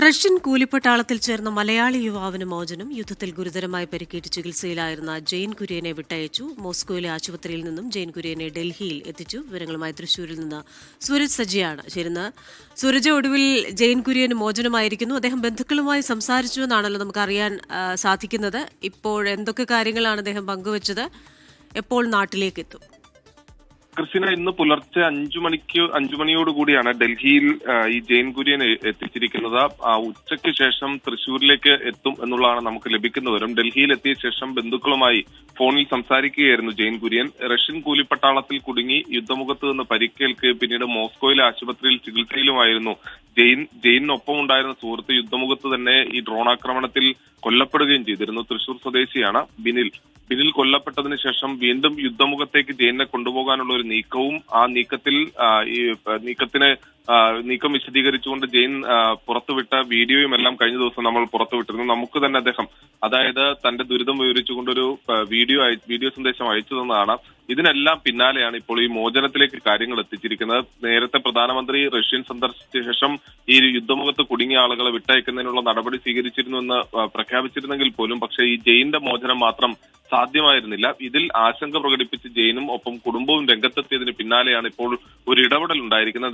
Russian കൂലിപ്പട്ടാളത്തിൽ ചേർന്ന മലയാളി യുവാവിന് മോചനം. യുദ്ധത്തിൽ ഗുരുതരമായി പരിക്കേറ്റ് ചികിത്സയിലായിരുന്ന ജെയിൻ കുര്യനെ വിട്ടയച്ചു. മോസ്കോയിലെ ആശുപത്രിയിൽ നിന്നും ജെയിൻ കുര്യനെ ഡൽഹിയിൽ എത്തിച്ചു. വിവരങ്ങളുമായി തൃശൂരിൽ നിന്ന് സൂരജ് സജിയാണ് ചേരുന്നത്. സൂരജ്, ഒടുവിൽ ജെയിൻ കുര്യന് മോചനമായിരിക്കുന്നു. അദ്ദേഹം ബന്ധുക്കളുമായി സംസാരിച്ചു എന്നാണല്ലോ നമുക്കറിയാൻ സാധിക്കുന്നത്. ഇപ്പോൾ എന്തൊക്കെ കാര്യങ്ങളാണ് അദ്ദേഹം പങ്കുവച്ചത്? എപ്പോൾ നാട്ടിലേക്ക് എത്തും? ക്രിസ്tina, ഇന്ന് പുലർച്ചെ 5 മണിയോടുകൂടിയാണ് ഡൽഹിയിൽ ഈ ജെയിൻ കുര്യൻ എത്തിച്ചിരിക്കുന്നത്. ഉച്ചയ്ക്ക് ശേഷം തൃശൂരിലേക്ക് എത്തും എന്നുള്ളതാണ് നമുക്ക് ലഭിക്കുന്ന വിവരം. ഡൽഹിയിൽ എത്തിയ ശേഷം ബന്ധുക്കളുമായി ഫോണിൽ സംസാരിക്കുകയായിരുന്നു ജെയിൻ കുര്യൻ. റഷ്യൻ കൂലിപ്പട്ടാളത്തിൽ കുടുങ്ങി യുദ്ധമുഖത്ത് നിന്ന് പരിക്കേൽക്കുകയും പിന്നീട് മോസ്കോയിലെ ആശുപത്രിയിൽ ചികിത്സയിലുമായിരുന്നു ജെയിനൊപ്പം ഉണ്ടായിരുന്ന സുഹൃത്ത് യുദ്ധമുഖത്ത് തന്നെ ഈ ഡ്രോൺ ആക്രമണത്തിൽ കൊല്ലപ്പെടുകയും ചെയ്തിരുന്നു. തൃശൂർ സ്വദേശിയാണ് ബിനിൽ കൊല്ലപ്പെട്ടതിന് ശേഷം വീണ്ടും യുദ്ധമുഖത്തേക്ക് ജെയിനെ കൊണ്ടുപോകാനുള്ള ഒരു നീക്കവും ആ നീക്കം വിശദീകരിച്ചുകൊണ്ട് ജെയിൻ പുറത്തുവിട്ട വീഡിയോയും എല്ലാം കഴിഞ്ഞ ദിവസം നമ്മൾ പുറത്തുവിട്ടിരുന്നു. നമുക്ക് തന്നെ അദ്ദേഹം, അതായത് തന്റെ ദുരിതം വിവരിച്ചുകൊണ്ടൊരു വീഡിയോ സന്ദേശം അയച്ചു തന്നതാണ്. ഇതിനെല്ലാം പിന്നാലെയാണ് ഇപ്പോൾ ഈ മോചനത്തിലേക്ക് കാര്യങ്ങൾ എത്തിച്ചിരിക്കുന്നത്. നേരത്തെ പ്രധാനമന്ത്രി റഷ്യൻ സന്ദർശിച്ച ശേഷം ഈ യുദ്ധമുഖത്ത് കുടുങ്ങിയ ആളുകളെ വിട്ടയക്കുന്നതിനുള്ള നടപടി സ്വീകരിച്ചിരുന്നുവെന്ന് പ്രഖ്യാപിച്ചിരുന്നെങ്കിൽ പോലും പക്ഷേ ഈ ജെയിന്റെ മോചനം മാത്രം സാധ്യമായിരുന്നില്ല. ഇതിൽ ആശങ്ക പ്രകടിപ്പിച്ച് ജെയിനും ഒപ്പം കുടുംബവും രംഗത്തെത്തിയതിന് പിന്നാലെയാണ് ഇപ്പോൾ ഒരു ഇടപെടൽ ഉണ്ടായിരിക്കുന്നത്.